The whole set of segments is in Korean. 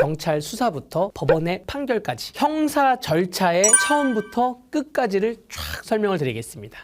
경찰 수사부터 법원의 판결까지 형사 절차의 처음부터 끝까지를 쫙 설명을 드리겠습니다.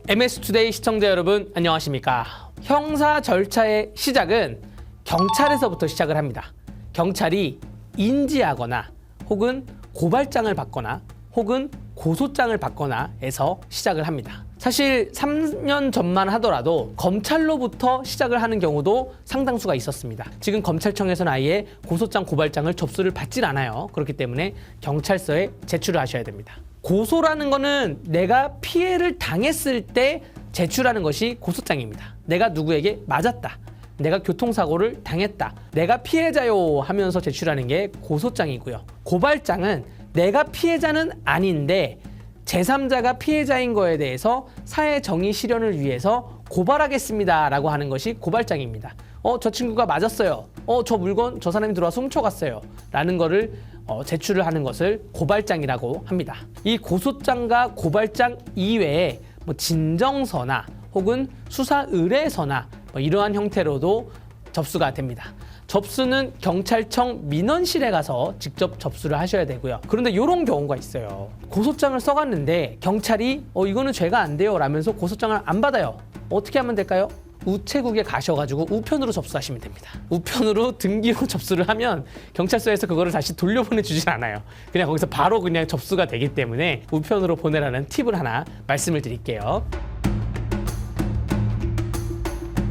MS투데이 시청자 여러분 안녕하십니까? 형사 절차의 시작은 경찰에서부터 시작을 합니다. 경찰이 인지하거나 혹은 고발장을 받거나 혹은 고소장을 받거나 해서 시작을 합니다. 사실 3년 전만 하더라도 검찰로부터 시작을 하는 경우도 상당수가 있었습니다. 지금 검찰청에서는 아예 고소장, 고발장을 접수를 받질 않아요. 그렇기 때문에 경찰서에 제출을 하셔야 됩니다. 고소라는 거는 내가 피해를 당했을 때 제출하는 것이 고소장입니다. 내가 누구에게 맞았다. 내가 교통사고를 당했다. 내가 피해자요 하면서 제출하는 게 고소장이고요. 고발장은 내가 피해자는 아닌데 제3자가 피해자인 거에 대해서 사회 정의 실현을 위해서 고발하겠습니다 라고 하는 것이 고발장입니다. 저 친구가 맞았어요. 저 물건 저 사람이 들어와서 훔쳐갔어요 라는 거를 제출을 하는 것을 고발장이라고 합니다. 이 고소장과 고발장 이외에 진정서나 혹은 수사 의뢰서나 이러한 형태로도 접수가 됩니다. 접수는 경찰청 민원실에 가서 직접 접수를 하셔야 되고요. 그런데 이런 경우가 있어요. 고소장을 써갔는데 경찰이 이거는 죄가 안 돼요 라면서 고소장을 안 받아요. 어떻게 하면 될까요? 우체국에 가셔가지고 우편으로 접수하시면 됩니다. 우편으로 등기로 접수를 하면 경찰서에서 그거를 다시 돌려보내주진 않아요. 그냥 거기서 바로 그냥 접수가 되기 때문에 우편으로 보내라는 팁을 하나 말씀을 드릴게요.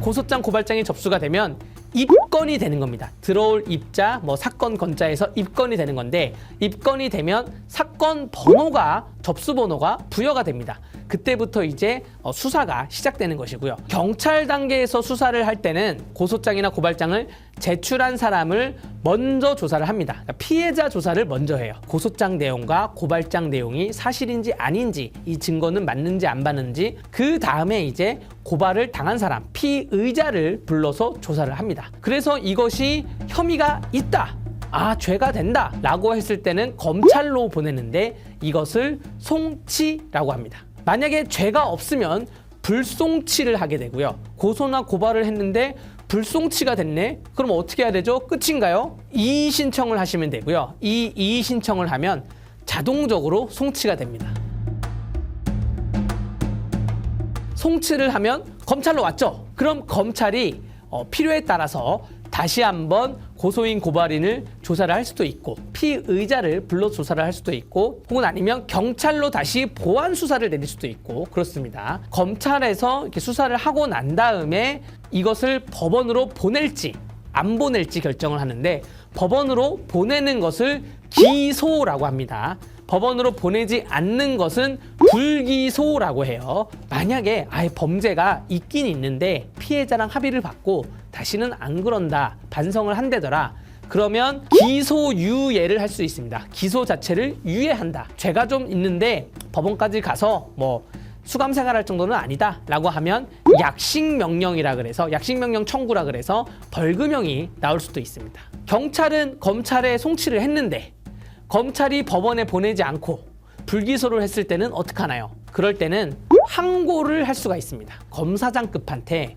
고소장, 고발장이 접수가 되면 입건이 되는 겁니다. 들어올 입자, 사건 건자에서 입건이 되는 건데 입건이 되면 사건 번호가 접수 번호가 부여가 됩니다. 그때부터 이제 수사가 시작되는 것이고요. 경찰 단계에서 수사를 할 때는 고소장이나 고발장을 제출한 사람을 먼저 조사를 합니다. 그러니까 피해자 조사를 먼저 해요. 고소장 내용과 고발장 내용이 사실인지 아닌지, 이 증거는 맞는지 안 맞는지, 그 다음에 이제 고발을 당한 사람, 피의자를 불러서 조사를 합니다. 그래서 이것이 혐의가 있다, 죄가 된다 라고 했을 때는 검찰로 보내는데 이것을 송치라고 합니다. 만약에 죄가 없으면 불송치를 하게 되고요. 고소나 고발을 했는데 불송치가 됐네? 그럼 어떻게 해야 되죠? 끝인가요? 이의 신청을 하시면 되고요. 이 이의 신청을 하면 자동적으로 송치가 됩니다. 송치를 하면 검찰로 왔죠? 그럼 검찰이 필요에 따라서 다시 한번 고소인 고발인을 조사를 할 수도 있고 피의자를 불러 조사를 할 수도 있고 혹은 아니면 경찰로 다시 보완 수사를 내릴 수도 있고 그렇습니다. 검찰에서 이렇게 수사를 하고 난 다음에 이것을 법원으로 보낼지 안 보낼지 결정을 하는데 법원으로 보내는 것을 기소라고 합니다. 법원으로 보내지 않는 것은 불기소라고 해요. 만약에 범죄가 있긴 있는데 피해자랑 합의를 받고 다시는 안 그런다, 반성을 한다더라, 그러면 기소유예를 할 수 있습니다. 기소 자체를 유예한다. 죄가 좀 있는데 법원까지 가서 수감 생활할 정도는 아니다 라고 하면 약식명령이라 그래서 약식명령 청구라 그래서 벌금형이 나올 수도 있습니다. 경찰은 검찰에 송치를 했는데 검찰이 법원에 보내지 않고 불기소를 했을 때는 어떻게 하나요? 그럴 때는 항고를 할 수가 있습니다. 검사장급한테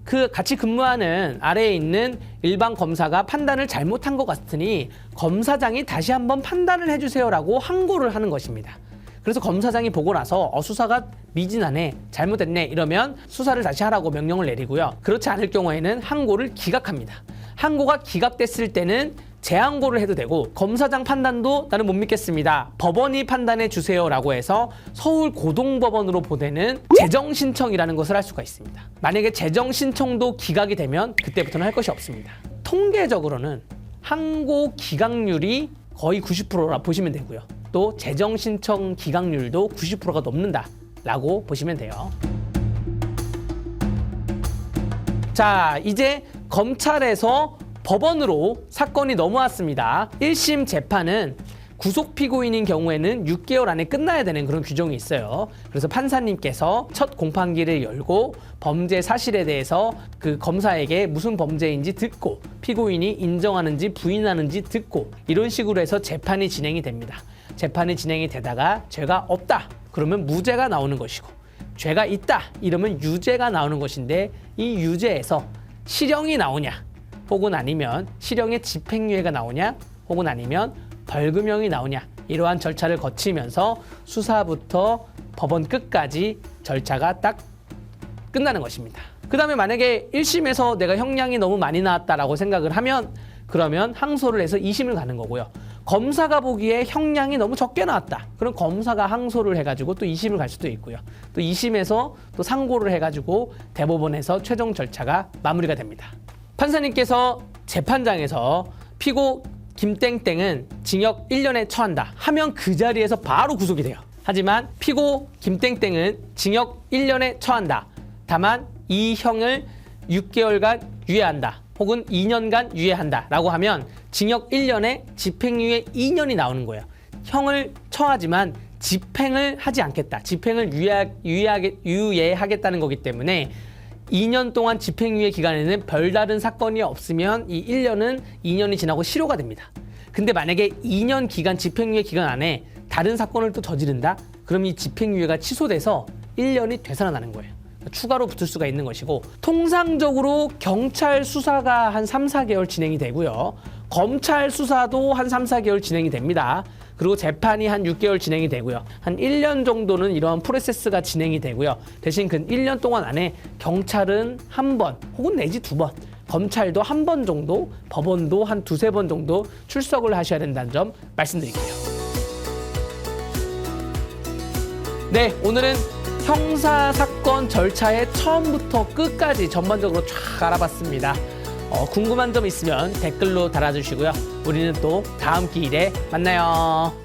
그 같이 근무하는 아래에 있는 일반 검사가 판단을 잘못한 것 같으니 검사장이 다시 한번 판단을 해주세요라고 항고를 하는 것입니다. 그래서 검사장이 보고 나서 수사가 미진하네, 잘못됐네 이러면 수사를 다시 하라고 명령을 내리고요. 그렇지 않을 경우에는 항고를 기각합니다. 항고가 기각됐을 때는 재항고를 해도 되고 검사장 판단도 나는 못 믿겠습니다, 법원이 판단해 주세요 라고 해서 서울고등법원으로 보내는 재정신청이라는 것을 할 수가 있습니다. 만약에 재정신청도 기각이 되면 그때부터는 할 것이 없습니다. 통계적으로는 항고 기각률이 거의 90%라 보시면 되고요. 또 재정신청 기각률도 90%가 넘는다 라고 보시면 돼요. 자, 이제 검찰에서 법원으로 사건이 넘어왔습니다. 1심 재판은 구속 피고인인 경우에는 6개월 안에 끝나야 되는 그런 규정이 있어요. 그래서 판사님께서 첫 공판기를 열고 범죄 사실에 대해서 그 검사에게 무슨 범죄인지 듣고 피고인이 인정하는지 부인하는지 듣고 이런 식으로 해서 재판이 진행이 됩니다. 재판이 진행이 되다가 죄가 없다 그러면 무죄가 나오는 것이고 죄가 있다 이러면 유죄가 나오는 것인데 이 유죄에서 실형이 나오냐 혹은 아니면 실형의 집행유예가 나오냐, 혹은 아니면 벌금형이 나오냐, 이러한 절차를 거치면서 수사부터 법원 끝까지 절차가 딱 끝나는 것입니다. 그 다음에 만약에 1심에서 내가 형량이 너무 많이 나왔다라고 생각을 하면 그러면 항소를 해서 2심을 가는 거고요. 검사가 보기에 형량이 너무 적게 나왔다. 그럼 검사가 항소를 해가지고 또 2심을 갈 수도 있고요. 또 2심에서 또 상고를 해가지고 대법원에서 최종 절차가 마무리가 됩니다. 판사님께서 재판장에서 피고 김땡땡은 징역 1년에 처한다 하면 그 자리에서 바로 구속이 돼요. 하지만 피고 김땡땡은 징역 1년에 처한다. 다만 이 형을 6개월간 유예한다. 혹은 2년간 유예한다 라고 하면 징역 1년에 집행유예 2년이 나오는 거예요. 형을 처하지만 집행을 하지 않겠다. 집행을 유예하겠다는 거기 때문에 2년 동안 집행유예 기간에는 별다른 사건이 없으면 이 1년은 2년이 지나고 실효가 됩니다. 근데 만약에 2년 기간 집행유예 기간 안에 다른 사건을 또 저지른다? 그럼 이 집행유예가 취소돼서 1년이 되살아나는 거예요. 추가로 붙을 수가 있는 것이고, 통상적으로 경찰 수사가 한 3, 4개월 진행이 되고요. 검찰 수사도 한 3, 4개월 진행이 됩니다. 그리고 재판이 한 6개월 진행이 되고요. 한 1년 정도는 이러한 프로세스가 진행이 되고요. 대신 그 1년 동안 안에 경찰은 한 번 혹은 내지 2번, 검찰도 한 번 정도, 법원도 한 2, 3번 정도 출석을 하셔야 된다는 점 말씀드릴게요. 네, 오늘은 형사사건 절차의 처음부터 끝까지 전반적으로 쫙 알아봤습니다. 궁금한 점 있으면 댓글로 달아주시고요. 우리는 또 다음 기일에 만나요.